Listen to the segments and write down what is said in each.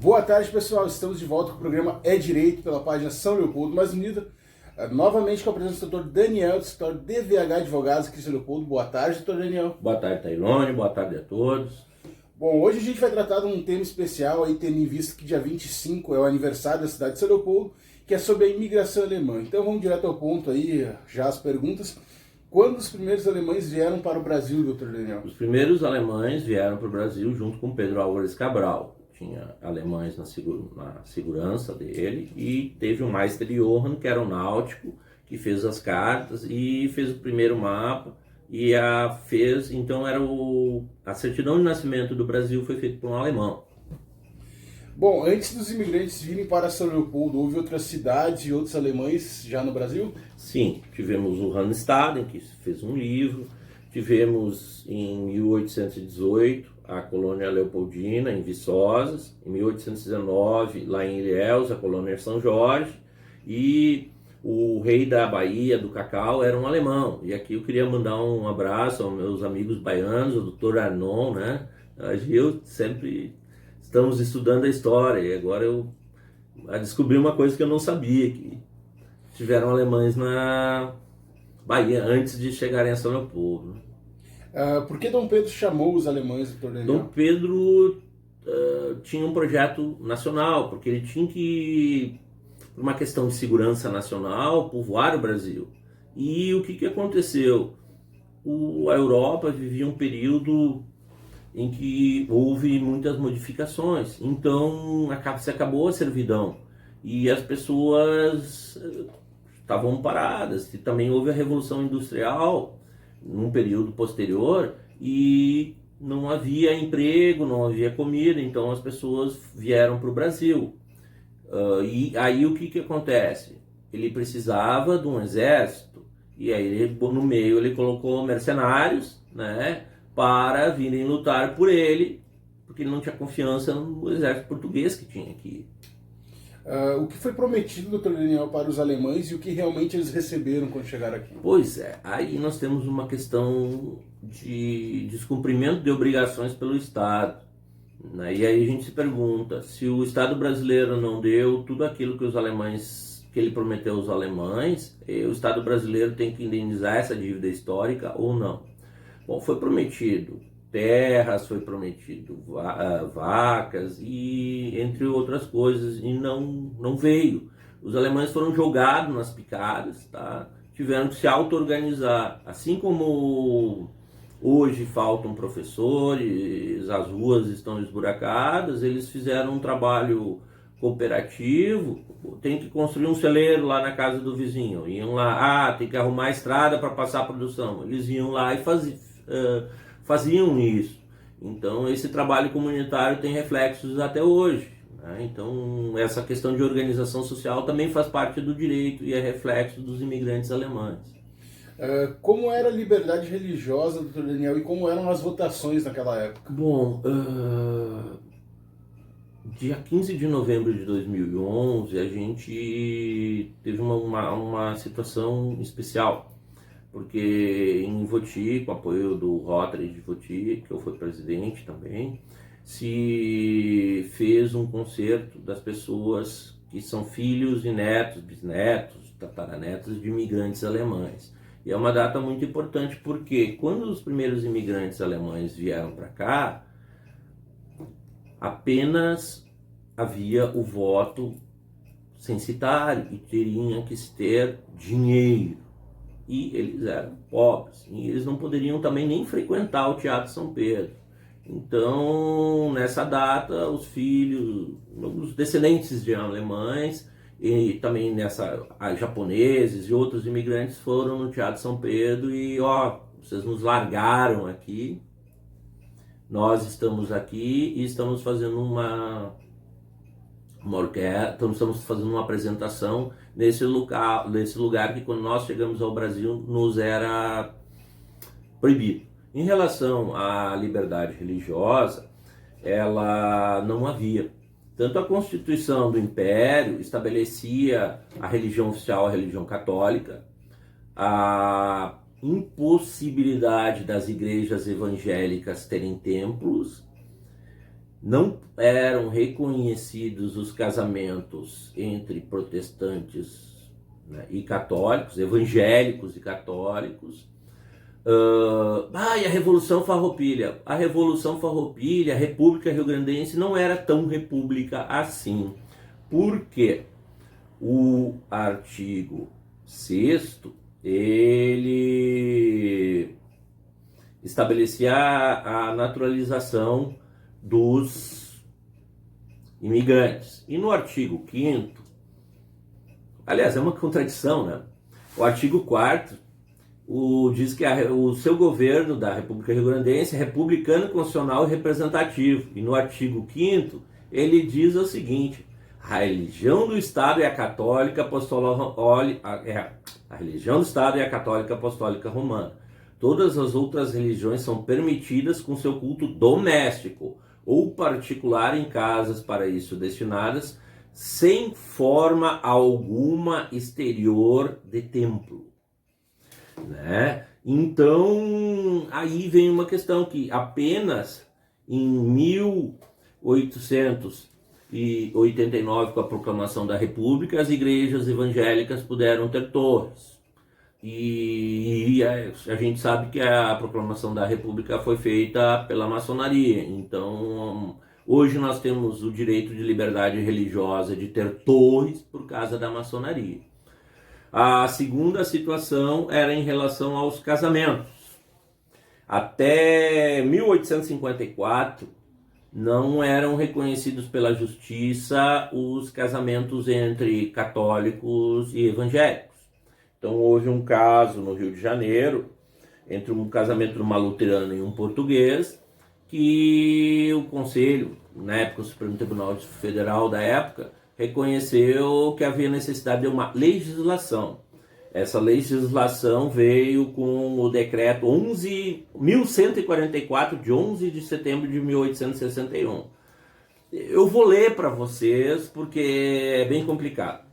Boa tarde, pessoal. Estamos de volta com o programa É Direito pela página São Leopoldo Mais Unida. Novamente com a presença do Dr. Daniel, do escritório DVH Advogados aqui em São Leopoldo. Boa tarde, Dr. Daniel. Boa tarde, Tailone. Boa tarde a todos. Bom, hoje a gente vai tratar de um tema especial, aí tendo em vista que dia 25 é o aniversário da cidade de São Leopoldo, que é sobre a imigração alemã. Então vamos direto ao ponto aí, já as perguntas. Quando os primeiros alemães vieram para o Brasil, Dr. Daniel? Os primeiros alemães vieram para o Brasil junto com Pedro Álvares Cabral. Tinha alemães na segurança dele e teve o Meister Johann, que era um náutico, que fez as cartas e fez o primeiro mapa e então a certidão de nascimento do Brasil foi feita por um alemão. Bom, antes dos imigrantes virem para São Leopoldo, houve outras cidades e outros alemães já no Brasil? Sim, tivemos o Hannes Staden, que fez um livro, tivemos em 1818 a colônia Leopoldina, em Viçosas, em 1819, lá em Ilhéus, a colônia São Jorge, e o rei da Bahia, do Cacau, era um alemão. E aqui eu queria mandar um abraço aos meus amigos baianos, o Dr. Arnon, né? Eu sempre estamos estudando a história, e agora eu descobri uma coisa que eu não sabia, que tiveram alemães na Bahia antes de chegarem a São Leopoldo. Por que Dom Pedro chamou os alemães, Dr. Daniel? Dom Pedro tinha um projeto nacional, porque ele tinha que, por uma questão de segurança nacional, povoar o Brasil. E o que aconteceu? A Europa vivia um período em que houve muitas modificações, então se acabou a servidão e as pessoas estavam paradas. E também houve a Revolução Industrial num período posterior e não havia emprego, não havia comida, então as pessoas vieram para o Brasil. E aí o que acontece? Ele precisava de um exército e aí no meio ele colocou mercenários, né, para virem lutar por ele, porque ele não tinha confiança no exército português que tinha aqui. O que foi prometido, Dr. Daniel, para os alemães e o que realmente eles receberam quando chegaram aqui? Pois é, aí nós temos uma questão de descumprimento de obrigações pelo Estado. Né? E aí a gente se pergunta, se o Estado brasileiro não deu tudo aquilo que ele prometeu aos alemães, o Estado brasileiro tem que indenizar essa dívida histórica ou não? Bom, foi prometido terras, foi prometido vacas e entre outras coisas, e não veio. Os alemães foram jogados nas picadas, tá? Tiveram que se auto-organizar, assim como hoje faltam professores, as ruas estão esburacadas, eles fizeram um trabalho cooperativo. Tem que construir um celeiro lá na casa do vizinho, iam lá, tem que arrumar a estrada para passar a produção, eles iam lá e faziam isso. Então esse trabalho comunitário tem reflexos até hoje, né? Então essa questão de organização social também faz parte do direito e é reflexo dos imigrantes alemães. Como era a liberdade religiosa, Dr. Daniel, e como eram as votações naquela época? Bom, dia 15 de novembro de 2011 a gente teve uma situação especial, porque em Voti, com o apoio do Rotary de Voti, que eu fui presidente também, se fez um concerto das pessoas que são filhos e netos, bisnetos, tataranetos de imigrantes alemães. E é uma data muito importante porque quando os primeiros imigrantes alemães vieram para cá, apenas havia o voto censitário e teria que se ter dinheiro. E eles eram pobres, e eles não poderiam também nem frequentar o Teatro São Pedro. Então, nessa data, os filhos, os descendentes de alemães, e também japoneses e outros imigrantes foram no Teatro São Pedro e, vocês nos largaram aqui, nós estamos aqui e estamos fazendo uma orquestra, estamos fazendo uma apresentação nesse lugar que quando nós chegamos ao Brasil nos era proibido. Em relação à liberdade religiosa, ela não havia. Tanto a Constituição do Império estabelecia a religião oficial, a religião católica, a impossibilidade das igrejas evangélicas terem templos não eram reconhecidos os casamentos entre protestantes, né, e católicos, evangélicos e católicos. E a Revolução Farroupilha. A Revolução Farroupilha, a República Rio-Grandense, não era tão república assim. Por quê? O artigo 6º, ele estabelecia a naturalização dos imigrantes. E no artigo 5º, aliás, é uma contradição, né? O artigo 4º diz que o seu governo da República Rio-Grandense é republicano, constitucional e representativo. E no artigo 5º, ele diz o seguinte: a religião do Estado é a católica a religião do Estado é a católica apostólica romana. Todas as outras religiões são permitidas com seu culto doméstico ou particular em casas para isso destinadas, sem forma alguma exterior de templo, né? Então, aí vem uma questão que apenas em 1889, com a proclamação da República, as igrejas evangélicas puderam ter torres. E a gente sabe que a proclamação da República foi feita pela maçonaria. Então, hoje nós temos o direito de liberdade religiosa de ter torres por causa da maçonaria. A segunda situação era em relação aos casamentos. Até 1854, não eram reconhecidos pela justiça os casamentos entre católicos e evangélicos. Então houve um caso no Rio de Janeiro, entre um casamento de uma luterana e um português, que o Conselho, na época o Supremo Tribunal Federal da época, reconheceu que havia necessidade de uma legislação. Essa legislação veio com o decreto 1144, de 11 de setembro de 1861. Eu vou ler para vocês porque é bem complicado.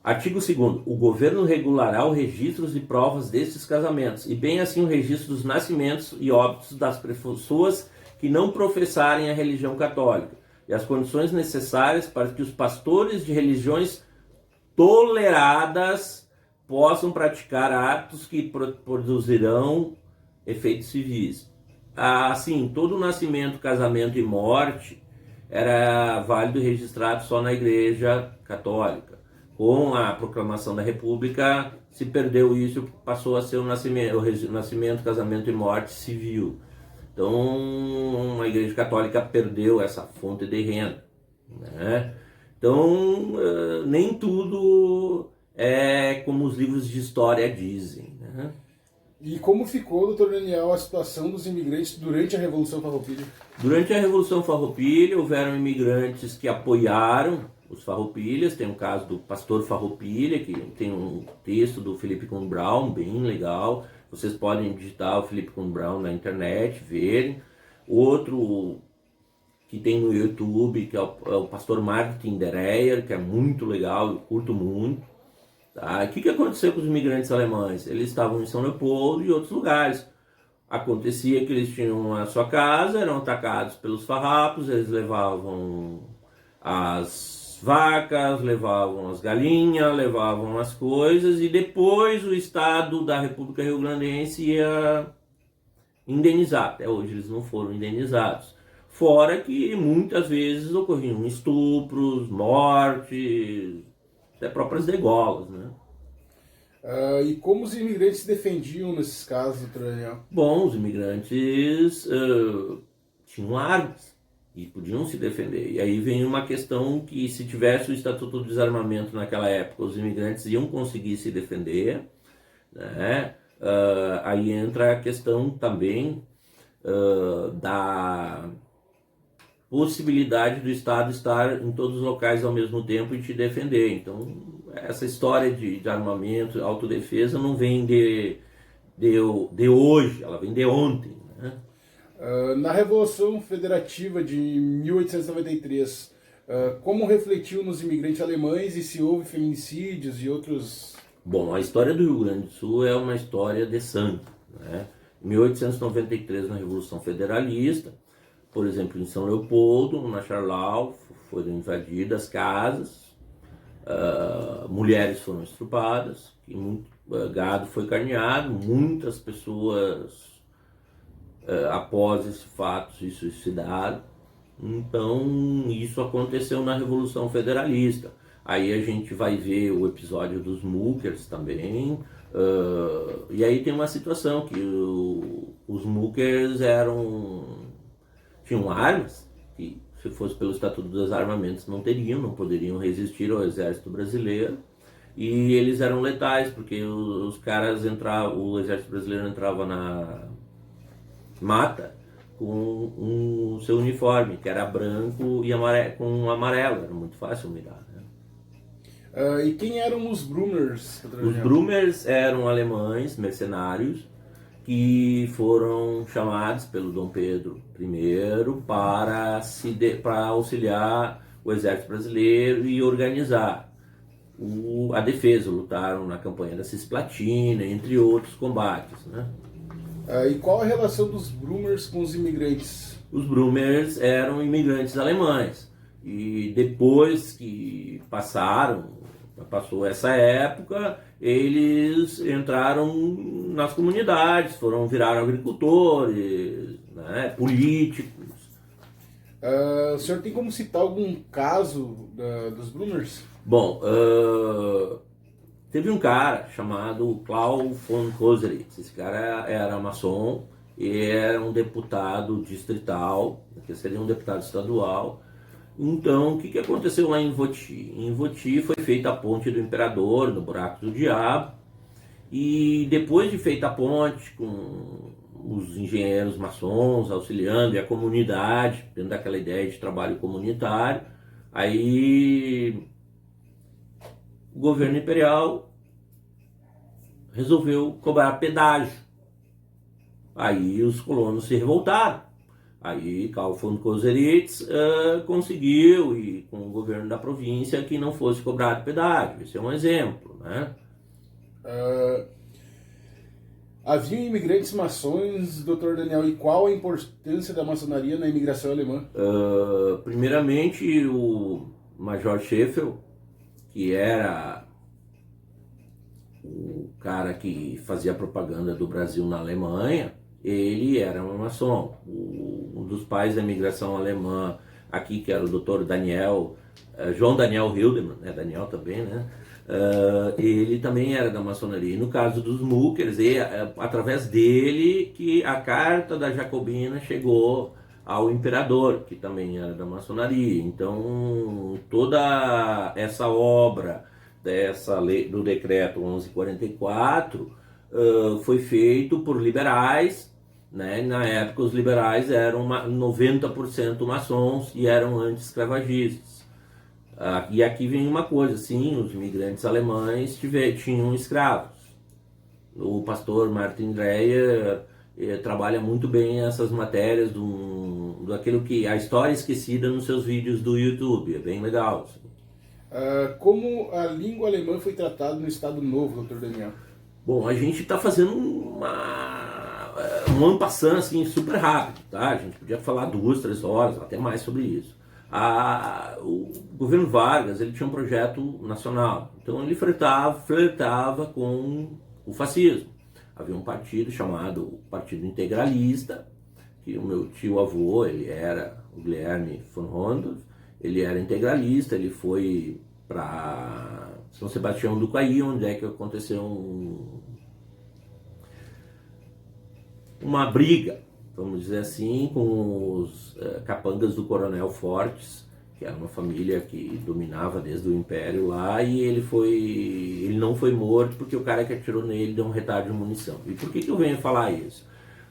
Artigo 2º. O governo regulará os registros e provas destes casamentos, e bem assim o registro dos nascimentos e óbitos das pessoas que não professarem a religião católica, e as condições necessárias para que os pastores de religiões toleradas possam praticar atos que produzirão efeitos civis. Assim, todo nascimento, casamento e morte era válido e registrado só na Igreja Católica. Com a proclamação da República, se perdeu isso, passou a ser o nascimento, casamento e morte civil. Então, a Igreja Católica perdeu essa fonte de renda, né? Então, nem tudo é como os livros de história dizem, né? E como ficou, doutor Daniel, a situação dos imigrantes durante a Revolução Farroupilha? Durante a Revolução Farroupilha, houveram imigrantes que apoiaram os farroupilhas. Tem o caso do pastor Farroupilha, que tem um texto do Philip Kuhn Brown, bem legal. Vocês podem digitar o Philip Kuhn Brown na internet, verem. Outro que tem no YouTube, que é o pastor Martin Dereyer, que é muito legal, eu curto muito. Tá? O que aconteceu com os imigrantes alemães? Eles estavam em São Leopoldo e outros lugares. Acontecia que eles tinham a sua casa, eram atacados pelos farrapos, eles levavam as vacas, levavam as galinhas, levavam as coisas, e depois o Estado da República Rio-Grandense ia indenizar. Até hoje eles não foram indenizados. Fora que muitas vezes ocorriam estupros, mortes, até próprias degolas, né? E como os imigrantes se defendiam nesses casos, doutor Daniel? Bom, os imigrantes tinham armas e podiam se defender. E aí vem uma questão que, se tivesse o Estatuto do Desarmamento naquela época, os imigrantes iam conseguir se defender, né? Aí entra a questão também da possibilidade do Estado estar em todos os locais ao mesmo tempo e te defender. Então, essa história de armamento, autodefesa, não vem de hoje, ela vem de ontem, né? Na Revolução Federativa de 1893, como refletiu nos imigrantes alemães e se houve feminicídios e outros... Bom, a história do Rio Grande do Sul é uma história de sangue, né? Em 1893, na Revolução Federalista, por exemplo, em São Leopoldo, na Charlau, foram invadidas casas, mulheres foram estrupadas, e muito gado foi carneado, muitas pessoas, após esse fato, se suicidaram. Então, isso aconteceu na Revolução Federalista. Aí a gente vai ver o episódio dos muckers também. E aí tem uma situação que os muckers tinham armas, que se fosse pelo Estatuto dos Armamentos não poderiam resistir ao exército brasileiro. E eles eram letais, porque os caras entravam, o exército brasileiro entrava na mata com o seu uniforme, que era branco e com amarelo, era muito fácil mirar. E quem eram os Brummers? Os Brummers eram alemães, mercenários, que foram chamados pelo Dom Pedro I para auxiliar o exército brasileiro e organizar a defesa. Lutaram na campanha da Cisplatina, entre outros combates, né? E qual a relação dos Brummers com os imigrantes? Os Brummers eram imigrantes alemães, e depois que passou essa época, eles entraram nas comunidades, viraram agricultores, né, políticos. O senhor tem como citar algum caso dos Brummers? Bom, teve um cara chamado Klaus von Koseritz. Esse cara era maçom e era um deputado distrital, que seria um deputado estadual. Então, o que aconteceu lá em Voti? Em Voti foi feita a ponte do Imperador, no Buraco do Diabo, e depois de feita a ponte, com os engenheiros maçons auxiliando e a comunidade, dentro daquela ideia de trabalho comunitário, aí o governo imperial resolveu cobrar pedágio. Aí os colonos se revoltaram. Aí Karl von Koseritz conseguiu, e com o governo da província, que não fosse cobrado pedágio. Esse é um exemplo, né? Haviam imigrantes maçons, Dr. Daniel, e qual a importância da maçonaria na imigração alemã? Primeiramente, o Major Scheffel, que era o cara que fazia propaganda do Brasil na Alemanha, ele era um maçom. Um dos pais da imigração alemã aqui, que era o Dr. Daniel, João Daniel Hildemann, né, Daniel também, né? Ele também era da maçonaria. E no caso dos muckers, através dele que a carta da Jacobina chegou ao imperador, que também era da maçonaria. Então, toda essa obra dessa lei, do decreto 1144, foi feito por liberais, né? Na época os liberais eram 90% maçons e eram anti-escravagistas. E aqui vem uma coisa, sim, os imigrantes alemães tinham escravos. O pastor Martin Dreyer trabalha muito bem essas matérias daquilo que a história esquecida nos seus vídeos do YouTube, é bem legal. Assim. Como a língua alemã foi tratada no Estado Novo, Dr. Daniel? Bom, a gente está fazendo um en passant assim, super rápido, tá? A gente podia falar 2, 3 horas, até mais sobre isso. O governo Vargas, ele tinha um projeto nacional, então ele flertava com o fascismo. Havia um partido chamado Partido Integralista, que o meu tio-avô, ele era o Guilherme von Rondorf, ele era integralista, ele foi para São Sebastião do Caí, onde é que aconteceu uma briga, vamos dizer assim, com os capangas do Coronel Fortes, que era uma família que dominava desde o Império lá, e ele não foi morto porque o cara que atirou nele deu um retardo de munição. E por que eu venho falar isso?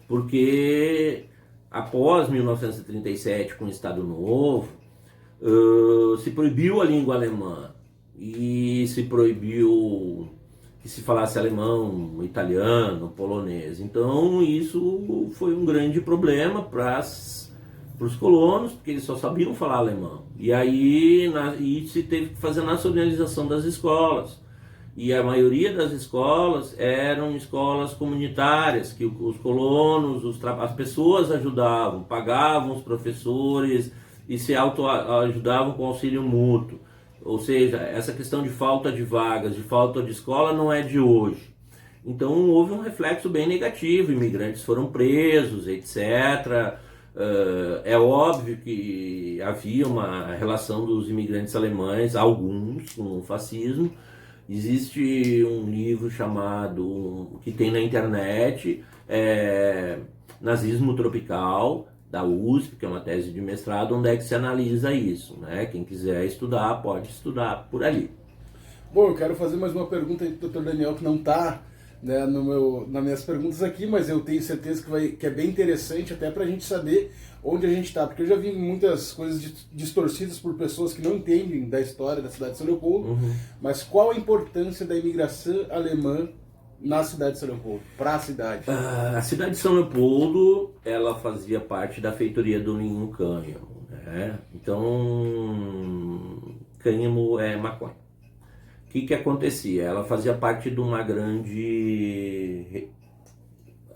Porque após 1937, com o Estado Novo, se proibiu a língua alemã e se proibiu que se falasse alemão, italiano, polonês. Então isso foi um grande problema para os colonos, porque eles só sabiam falar alemão. E aí se teve que fazer a nacionalização das escolas. E a maioria das escolas eram escolas comunitárias, que os colonos, as pessoas ajudavam, pagavam os professores e se autoajudavam com auxílio mútuo. Ou seja, essa questão de falta de vagas, de falta de escola não é de hoje. Então houve um reflexo bem negativo, imigrantes foram presos, etc. É óbvio que havia uma relação dos imigrantes alemães, alguns, com o fascismo. Existe um livro chamado, que tem na internet, Nazismo Tropical, da USP, que é uma tese de mestrado, onde é que se analisa isso, né? Quem quiser estudar, pode estudar por ali. Bom, eu quero fazer mais uma pergunta aí para o Dr. Daniel, que não está, né, nas minhas perguntas aqui, mas eu tenho certeza que é bem interessante até para a gente saber onde a gente está, porque eu já vi muitas coisas distorcidas por pessoas que não entendem da história da cidade de São Leopoldo, mas qual a importância da imigração alemã na cidade de São Leopoldo, para a cidade? A cidade de São Leopoldo, ela fazia parte da feitoria do Ninho Cânhamo, né? Então, cânhamo é maconha. O que acontecia? Ela fazia parte de uma grande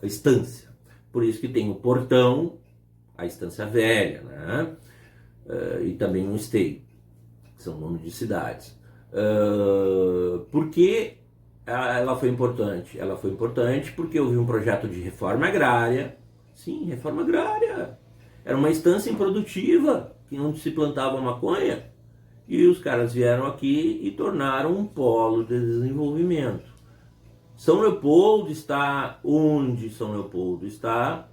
estância. Por isso que tem o portão, a estância velha, né? E também um esteio, que são nomes de cidades. Por que ela foi importante? Ela foi importante porque houve um projeto de reforma agrária. Sim, reforma agrária. Era uma estância improdutiva, onde se plantava maconha. E os caras vieram aqui e tornaram um polo de desenvolvimento. São Leopoldo está onde São Leopoldo está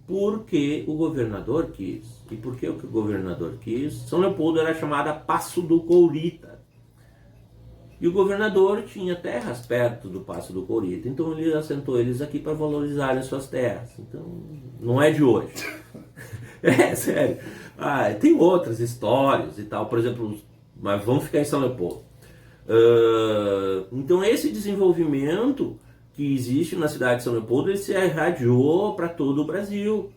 porque o governador quis. E por que o governador quis? São Leopoldo era chamada Passo do Courita. E o governador tinha terras perto do Passo do Courita. Então ele assentou eles aqui para valorizarem suas terras. Então não é de hoje. É sério. Tem outras histórias e tal. Por exemplo, mas vamos ficar em São Leopoldo. Então esse desenvolvimento que existe na cidade de São Leopoldo, ele se irradiou para todo o Brasil.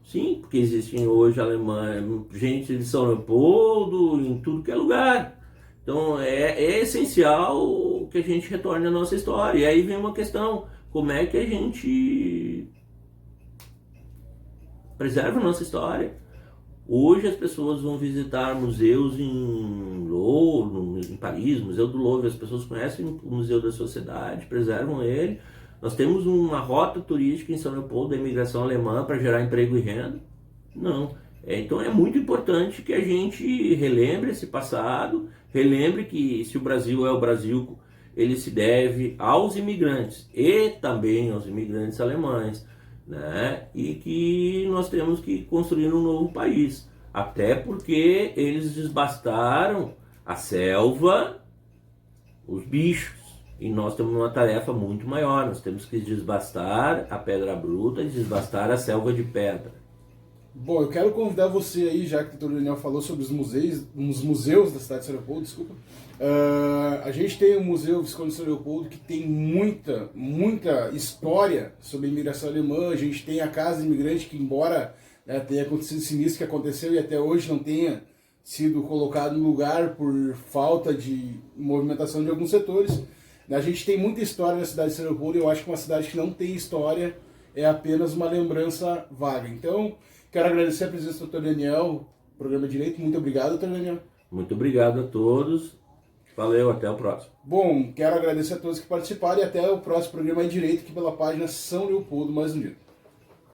Sim, porque existem hoje alemães, gente de São Leopoldo em tudo que é lugar. Então é essencial que a gente retorne à nossa história. E aí vem uma questão, como é que a gente preserva a nossa história? Hoje as pessoas vão visitar museus em Louvre, em Paris, Museu do Louvre, as pessoas conhecem o Museu da Sociedade, preservam ele. Nós temos uma rota turística em São Leopoldo da imigração alemã para gerar emprego e renda? Não. Então é muito importante que a gente relembre esse passado, relembre que se o Brasil é o Brasil, ele se deve aos imigrantes e também aos imigrantes alemães. Né? E que nós temos que construir um novo país, até porque eles desbastaram a selva, os bichos, e nós temos uma tarefa muito maior, nós temos que desbastar a pedra bruta e desbastar a selva de pedra. Bom, eu quero convidar você aí, já que o Dr. Daniel falou sobre os museus da cidade de São Leopoldo, desculpa. A gente tem o Museu Visconde de São Leopoldo, que tem muita história sobre a imigração alemã. A gente tem a Casa Imigrante, que embora, né, tenha acontecido esse sinistro que aconteceu e até hoje não tenha sido colocado no lugar por falta de movimentação de alguns setores, a gente tem muita história na cidade de São Leopoldo. Eu acho que uma cidade que não tem história é apenas uma lembrança vaga. Então, quero agradecer a presença do Dr. Daniel, programa Direito. Muito obrigado, Dr. Daniel. Muito obrigado a todos. Valeu, até o próximo. Bom, quero agradecer a todos que participaram e até o próximo programa Direito aqui pela página São Leopoldo Mais Um Dia.